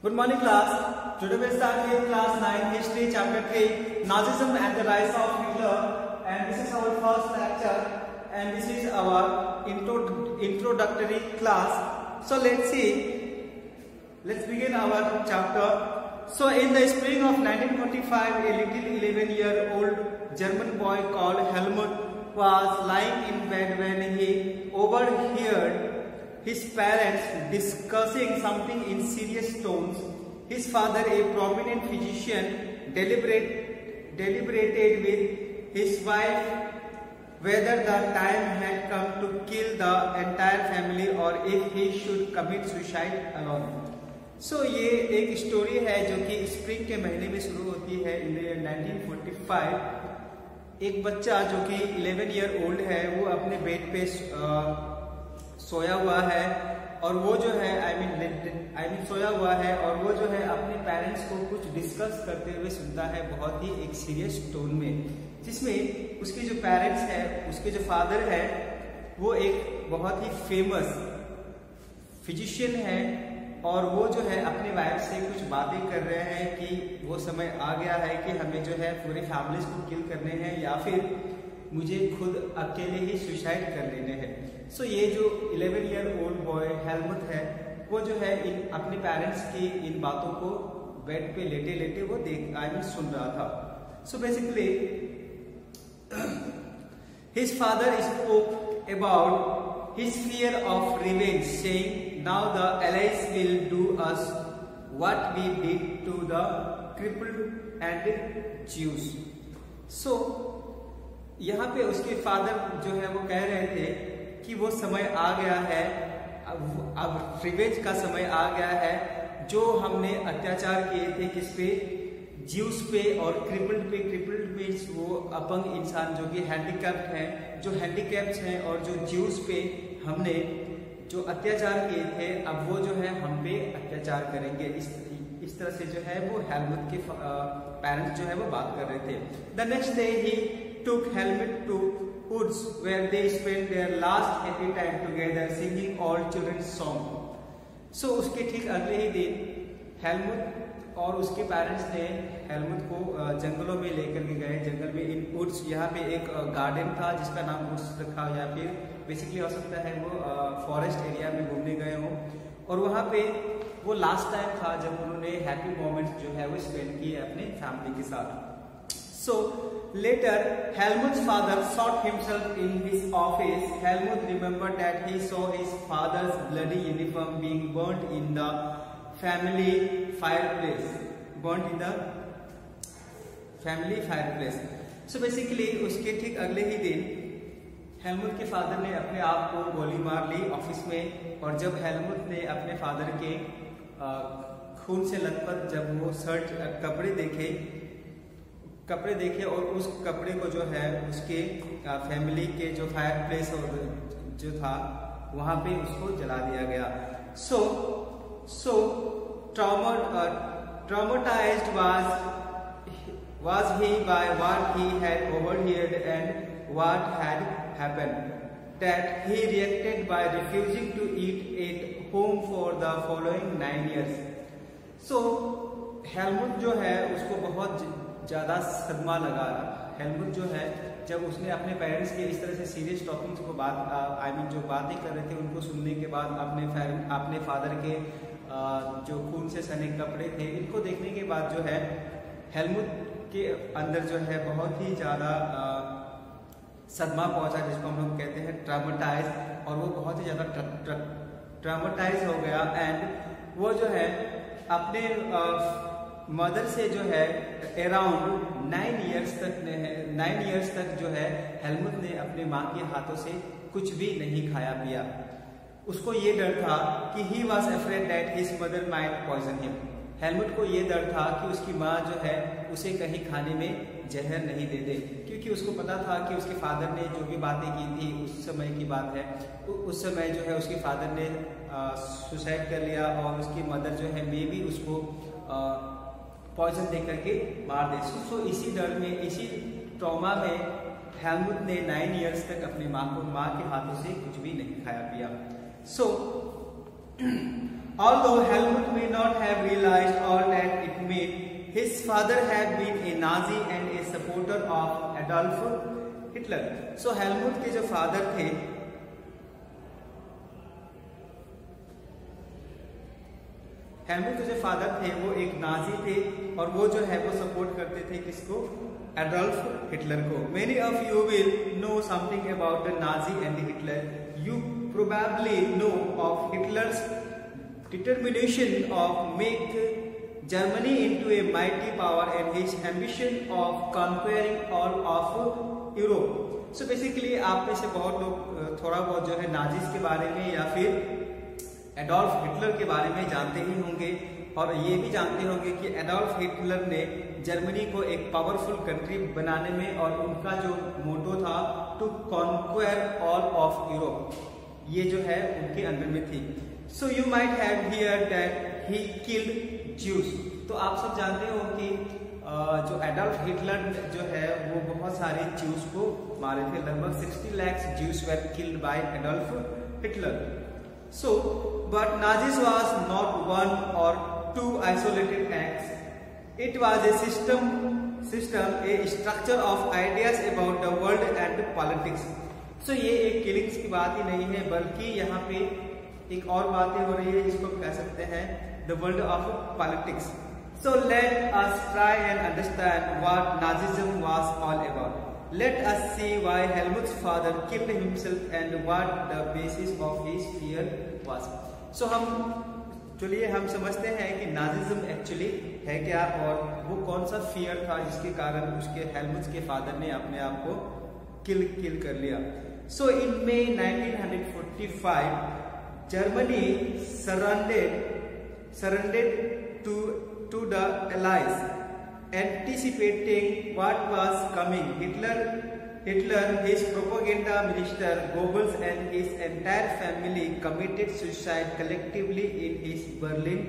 Good morning class. Today we start with class 9 history chapter 3 Nazism and the rise of Hitler, and this is our first lecture and this is our introductory class. So let's begin our chapter. So in the spring of 1945 a little 11-year-old German boy called Helmut was lying in bed when he overheard his parents discussing something in serious tones. His father, a prominent physician, deliberated with his wife whether the time had come to kill the entire family or if he should commit suicide alone. So ये एक story है जो कि spring के महीने में शुरू होती है इन 1945। एक बच्चा जो कि 11 ईयर ओल्ड है वो अपने बेड पे सोया हुआ है और वो जो है सोया हुआ है और वो जो है अपने पेरेंट्स को कुछ डिस्कस करते हुए सुनता है बहुत ही एक सीरियस टोन में, जिसमें उसके जो पेरेंट्स हैं, उसके जो फादर है वो एक बहुत ही फेमस फिजिशियन है और वो जो है अपने वाइफ से कुछ बातें कर रहे हैं कि वो समय आ गया है कि हमें जो है पूरे फैमिलीज को किल करने हैं या फिर मुझे खुद अकेले ही सुसाइड कर लेने हैं। सो ये जो 11 ईयर ओल्ड बॉय हेलमुट है वो जो है अपने पेरेंट्स की इन बातों को बेड पे लेटे लेटे वो सुन रहा था। So basically his father spoke about his fear of revenge saying now the allies will do us what we did to the crippled and Jews. So यहाँ पे उसके फादर जो है वो कह रहे थे कि वो समय आ गया है, अब रिवेंज का समय आ गया है। जो हमने अत्याचार किए थे किस पे, ज्यूस पे और क्रिपल्ड पे। क्रिपल्ड मीन्स वो अपंग इंसान जो कि हैंडीकैप्ड हैं, जो हैंडीकैप्ड हैं, और जो ज्यूस पे हमने जो अत्याचार किए थे अब वो जो है हम पे अत्याचार करेंगे। इस तरह से जो है वो हेलमुट के पेरेंट्स जो है वो बात कर रहे थे। The next day he took Helmut to woods where they spent their last happy time together singing all children's song. So उसके ठीक अगले ही दिन हेलमुट और उसके पेरेंट्स ने हेलमुट को जंगलों में लेकर के गए। जंगल में इन वुड्स, यहाँ पे एक गार्डन था जिसका नाम वुड्स रखा या फिर बेसिकली हो सकता है वो फॉरेस्ट एरिया में घूमने गए हों और वहाँ पे वो लास्ट टाइम था जब उन्होंने हैप्पी मोमेंट्स जो है वो स्पेंड किए अपने फैमिली के साथ। So later, Helmut's father sought himself in his office. Helmut remembered that he saw his father's bloody uniform being burnt in the family fireplace. Burnt in the family fireplace. So basically, उसके ठीक अगले ही दिन Helmut के father ने अपने आप को गोली मार ली ऑफिस में। और जब हेलमुट ने अपने फादर के खून से लथपथ जब वो कपड़े देखे और उस कपड़े को जो है उसके फैमिली के जो फायर प्लेस जो था वहां पे उसको जला दिया गया। So traumatized was he by what he had overheard and what had happened that he reacted by refusing to eat at home for the following 9 years. So Helmut जो है उसको बहुत ज्यादा सदमा लगा। हेलमुट जो है जब उसने अपने पेरेंट्स के इस तरह से सीरियस टॉपिक्स को जो बातें कर रहे थे उनको सुनने के बाद अपने फादर के जो खून से सने कपड़े थे इनको देखने के बाद जो है हेलमुट के अंदर जो है बहुत ही ज्यादा सदमा पहुंचा, जिसको हम लोग कहते हैं ट्रामाटाइज, और वो बहुत ही ज्यादा ट्रामाटाइज हो गया। एंड वो जो है अपने मदर से जो है अराउंड 9 इयर्स तक जो है हेलमुट ने अपने माँ के हाथों से कुछ भी नहीं खाया पिया। उसको ये डर था कि he was afraid that his mother might poison him. Helmut को ये डर था कि उसकी माँ जो है उसे कहीं खाने में जहर नहीं दे दे, क्योंकि उसको पता था कि उसके फादर ने जो भी बातें की थी उस समय की बात है, उस समय जो है उसके फादर ने सुसाइड कर लिया और उसकी मदर जो है मे भी उसको पॉइजन दे करके मार दे। सो इसी डर में, इसी ट्रॉमा में हेलमुट ने 9 इयर्स तक अपनी माँ के हाथों से कुछ भी नहीं खाया पिया। सो Although Helmut may not have realized all that it meant. His father had been a Nazi and a supporter of Adolf Hitler. So Helmut के जो फादर थे, हेलमुट के जो फादर थे वो एक नाजी थे और वो जो है वो सपोर्ट करते थे किसको? एडोल्फ हिटलर को. Many of you will know something about the Nazi and the Hitler. You probably know of Hitler's determination of make Germany into a mighty power and his ambition of conquering all of Europe. So basically आप में से बहुत लोग थोड़ा बहुत जो है Nazis के बारे में या फिर एडोल्फ हिटलर के बारे में जानते ही होंगे और ये भी जानते होंगे कि एडोल्फ हिटलर ने जर्मनी को एक पावरफुल कंट्री बनाने में और उनका जो मोटो था टू कॉन्क्वेर ऑल ऑफ यूरोप, ये जो है उनके अंडर में थी. So you might have here that he killed juice. तो आप सब जानते हो कि जो एडोल्फ हिटलर जो है वो बहुत सारे ज्यूस को मारे थे. लगभग 60 lakh Jews were killed by Adolf Hitler. So but Nazis was not one or two isolated acts. It was a system, a structure of ideas about the world and politics. So ये एक killings की बात ही नहीं है, बल्कि यहाँ पे एक और बातें हो रही है जिसको कह सकते हैं the world of politics. So let us try and understand what Nazism was all about. Let us see why Helmut's father killed himself and what the basis of his fear was. So हम समझते हैं कि Nazism actually है क्या और वो कौन सा फियर था जिसके कारण उसके हेलमुट के फादर ने अपने आप को किल कर लिया. So in May 1945, Germany surrendered to the Allies, anticipating what was coming. Hitler, his propaganda minister Goebbels, and his entire family committed suicide collectively in his Berlin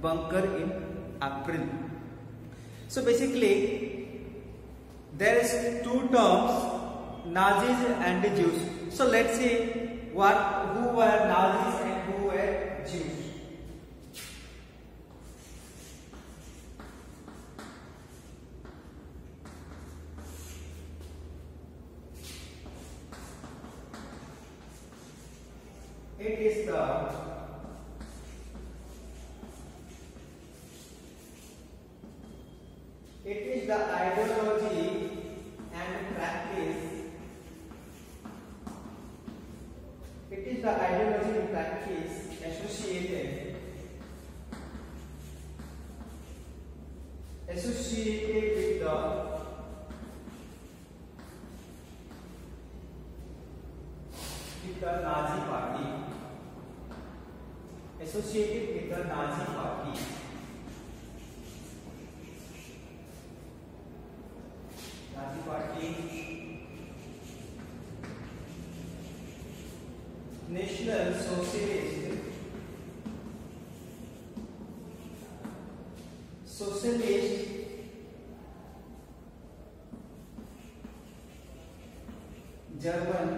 bunker in April. So basically, there is two terms, Nazis and Jews. So let's see who were Nazis and who were Jews. It is the ideology and practice. It is the ideology and practice associated with the Nazi party. Associated with the Nazi party. Nazi party. National Socialist German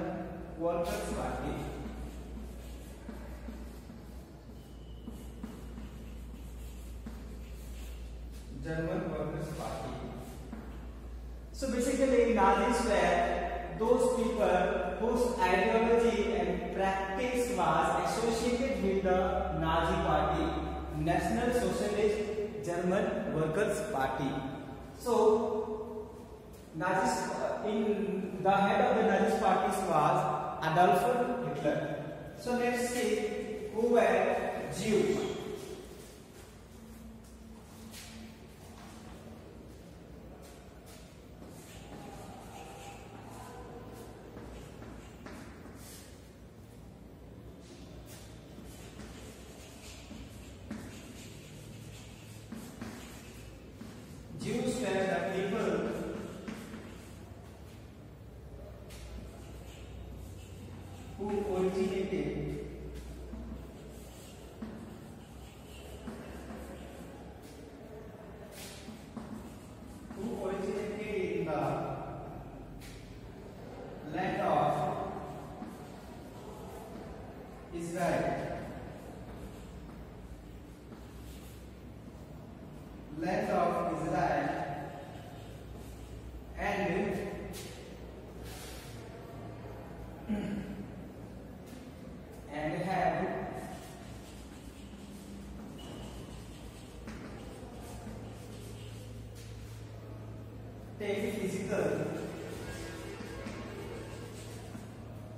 Workers' Party. German Workers' Party. So basically, Nazis were those people whose ideology and practice was associated with the Nazi Party, National Socialist German Workers' Party. So, Nazis, in the head of the Nazi parties was Adolf Hitler. So let's see who were Jews. Jews were the people who originated land of Israel and have taken physical,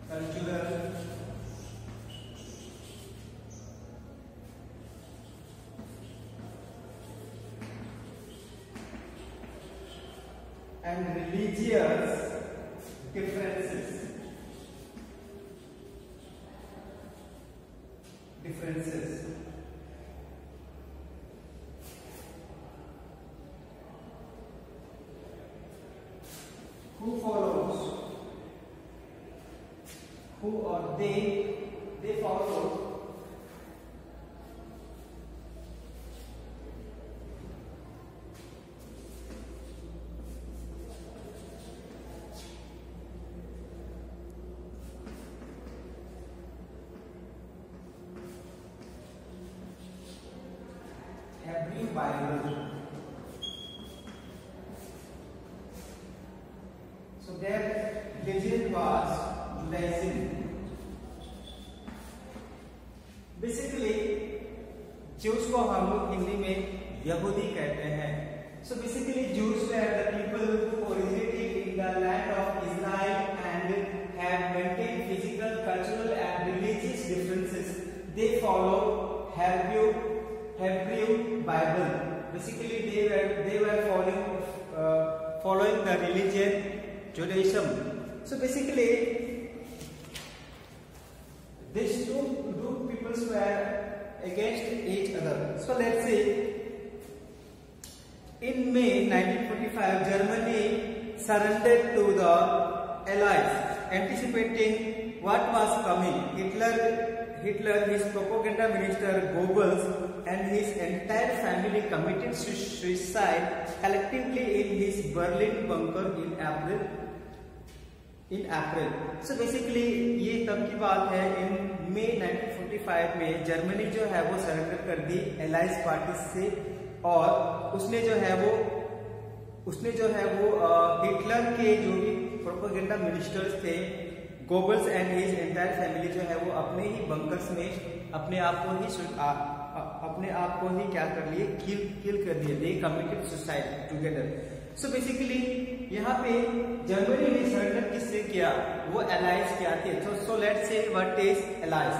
cultural, and religious differences. Who follows? Who or they follow Hebrew Bible. So their religion was Judaism. Basically juice को हम लोग हिंदी में यहूदी कहते हैं. So basically Jews were the people who originated in the land of Israel and have maintained physical, cultural and religious differences. They follow Hebrew Bible. Basically they were following the religion Judaism. So basically these two peoples were against each other. So let's see, in May 1945 Germany surrendered to the Allies, anticipating what was coming. Hitler, his propaganda minister Goebbels and his entire family committed suicide collectively in his Berlin bunker in April. So basically ये तब की बात है, इन मई 1945 में Germany जो है वो surrender कर दी एलाइज पार्टी से, और उसने जो है वो हिटलर के जो भी प्रोपेगेंडा मिनिस्टर्स थे, Goebbels and his entire family जो है वो अपने ही बंकर्स में अपने आप को ही क्या कर लिए, किल कर दिए. दे committed suicide together. So basically यहाँ पे जर्मनी ने सरेंडर किससे किया, वो एलाइज क्या थे. So let's say what is allies.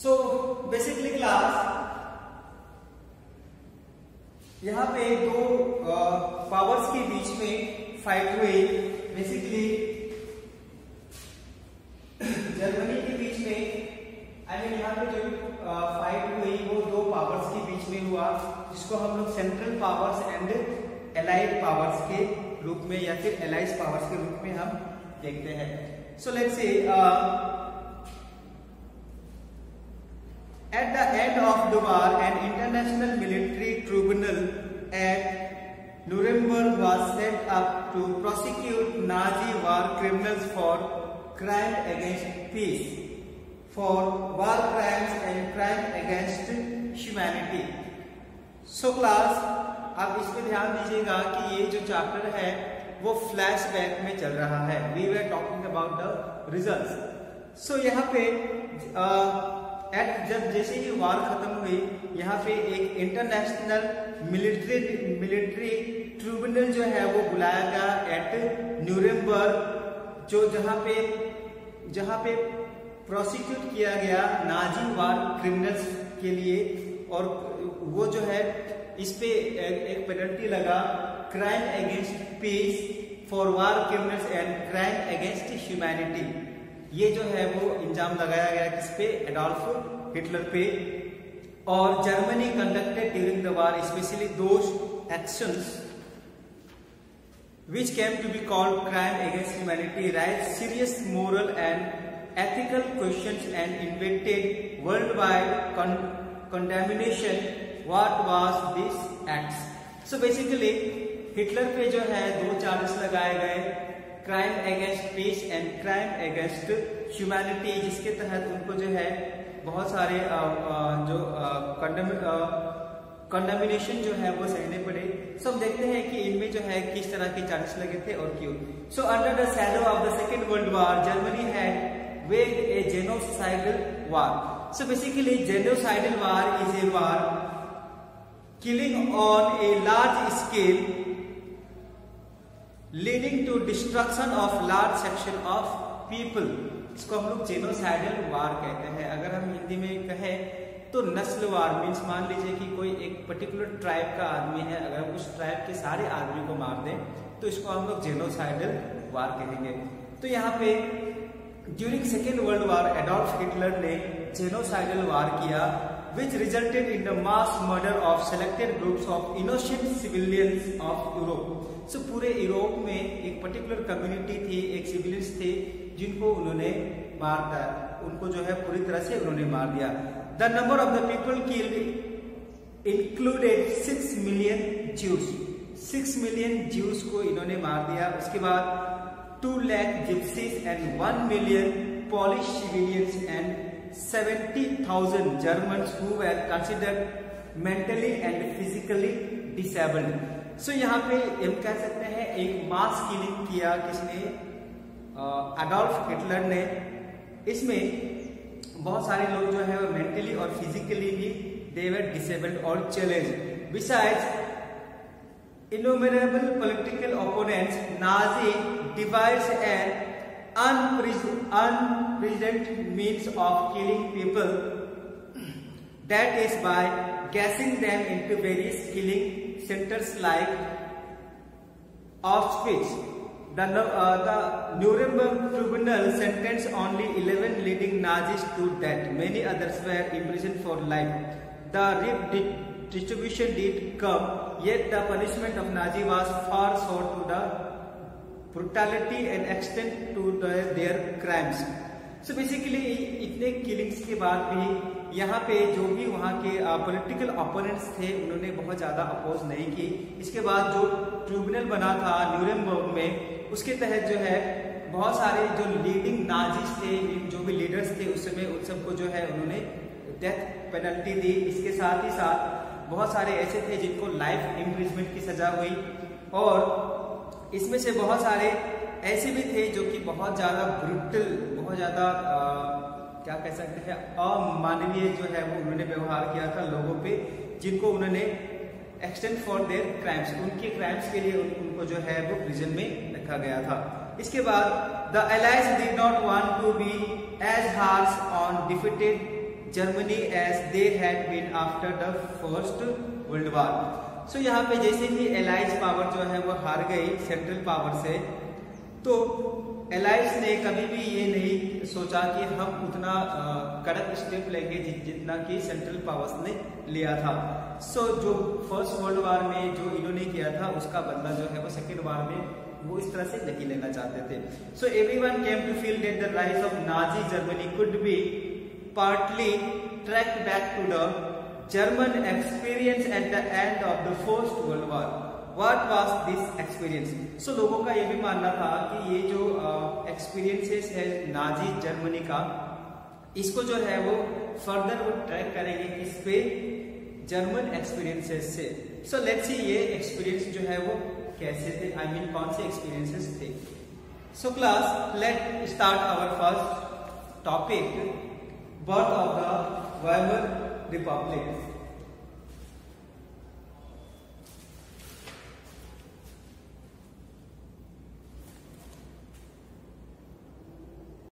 So basically class यहाँ पे दो पावर्स के बीच में फाइट हुई. बेसिकली जर्मनी के बीच में, यहाँ पे जो फाइट हुई वो दो पावर्स के बीच में हुआ, जिसको हम लोग central powers and allied powers के रूप में या फिर एलाइज पावर्स के रूप में हम देखते हैं. So let's say at the end of the war, an international military tribunal at Nuremberg was set up to prosecute Nazi war criminals for crime against peace, for war crimes and crime against humanity. So class, आप इस पे ध्यान दीजिएगा कि ये जो chapter है वो फ्लैशबैक में चल रहा है. We were talking about the results. So यहाँ पे जब जैसे ही वार खत्म हुई, यहाँ पे एक इंटरनेशनल मिलिट्री ट्रिब्यूनल जो है वो बुलाया गया एट न्यूरेमबर्ग, जो जहाँ पे प्रोसिक्यूट किया गया नाजी वार क्रिमिनल्स के लिए, और वो जो है इस पे एक पेनल्टी लगा, crime against peace for war criminals and crime against humanity. ये जो है वो इंजाम लगाया गया किस पे, एडोल्फ हिटलर पे. और Germany conducted during the war specially those actions which came to be called crime against humanity, raised serious moral and ethical questions and invented worldwide condemnation. What was these acts? So basically Hitler पे जो है 2 charges लगाए गए, crime against peace and crime against humanity, जिसके तहत उनको जो है बहुत सारे जो कंडेमिनेशन जो है वो सहने पड़े। सो हम देखते हैं कि इनमें जो है किस तरह के चार्जेस लगे थे और क्यों। So under the shadow of the second world war Germany had waged a genocidal war. So basically genocidal war is a war killing on a large scale leading to destruction of large section of people. इसको हम लोग genocidal वार कहते हैं। अगर हम हिंदी में कहें तो नस्लवार मीन्स मान लीजिए कि कोई एक पर्टिकुलर ट्राइब का आदमी है, अगर हम उस ट्राइब के सारे आदमी को मार दें तो इसको हम लोग जेनोसाइडल वार कहेंगे। तो यहाँ पे during second world war Adolf Hitler ने जेनोसाइडल वार किया which resulted in the mass murder of selected groups of innocent civilians of Europe. So पूरे यूरोप में एक पर्टिकुलर कम्युनिटी थी, एक सिविलियंस थे जिनको उन्होंने मार दिया, उनको जो है पूरी तरह से उन्होंने मार दिया। The number of the people killed included 6 million Jews. 6 million Jews को इन्होंने मार दिया। उसके बाद 2 lakh gypsies and 1 million Polish civilians and 70,000 Germans who were considered mentally and physically disabled. So यहाँ पे हम कह सकते हैं एक मास किलिंग किया किसने, एडोल्फ हिटलर ने। इसमें बहुत सारे लोग जो है वो मेंटली और फिजिकली भी they were disabled or challenged. Besides innumerable political opponents, Nazi devised an unprecedented means of killing people, that is by gassing them into various killing centers like Auschwitz. The Nuremberg tribunal sentenced only 11 leading Nazis to death. Many others were imprisoned for life. The redistribution did come, yet the punishment of Nazi was far short to the brutality and extent to their crimes. So basically इतने killings के बाद भी यहाँ पे जो भी वहाँ के पॉलिटिकल ओपोनेंट्स थे उन्होंने बहुत ज्यादा अपोज नहीं की। इसके बाद जो ट्रिब्यूनल बना था न्यूरेमबर्ग में, उसके तहत जो है बहुत सारे जो लीडिंग नाजिस थे, जो भी लीडर्स थे उस समय, उन सबको जो है उन्होंने डेथ पेनल्टी दी। इसके साथ ही साथ बहुत सारे ऐसे थे जिनको लाइफ इम्प्रिजमेंट की सजा हुई, और इसमें से बहुत सारे ऐसे भी थे जो कि बहुत ज्यादा ब्रूटल, बहुत ज्यादा क्या कह सकते हैं अमानवीय जो है वो उन्होंने व्यवहार किया था लोगों पे, जिनको उन्होंने एक्सटेंड फॉर देयर क्राइम्स, उनके क्राइम्स के लिए उनको जो है वो प्रिजन में रखा गया था। इसके बाद the allies did not want to be as harsh on defeated Germany as they had been after the first world war. So यहाँ पे जैसे ही एलाइज पावर जो है वो हार गई सेंट्रल पावर से, तो एलाइज ने कभी भी ये नहीं सोचा कि हम उतना कड़क स्टेप लेंगे जितना कि सेंट्रल पावर्स ने लिया था। सो जो फर्स्ट वर्ल्ड वॉर में जो इन्होंने किया था उसका बदला जो है वो सेकेंड वॉर में वो इस तरह से नहीं लेना चाहते थे। So everyone came to feel that the rise of Nazi Germany could be partly tracked back to the German experience at the end of the First World War. What was this experience? So लोगों का ये भी मानना था कि ये जो experiences है नाजी जर्मनी का, इसको जो है वो फर्दर वो ट्रैक करेंगे किस पे, जर्मन एक्सपीरियंसेस से। सो लेट्स सी ये एक्सपीरियंस जो है वो कैसे थे, आई मीन कौन से एक्सपीरियंसेस थे। So class let start our first topic, birth of the Weimar Republic.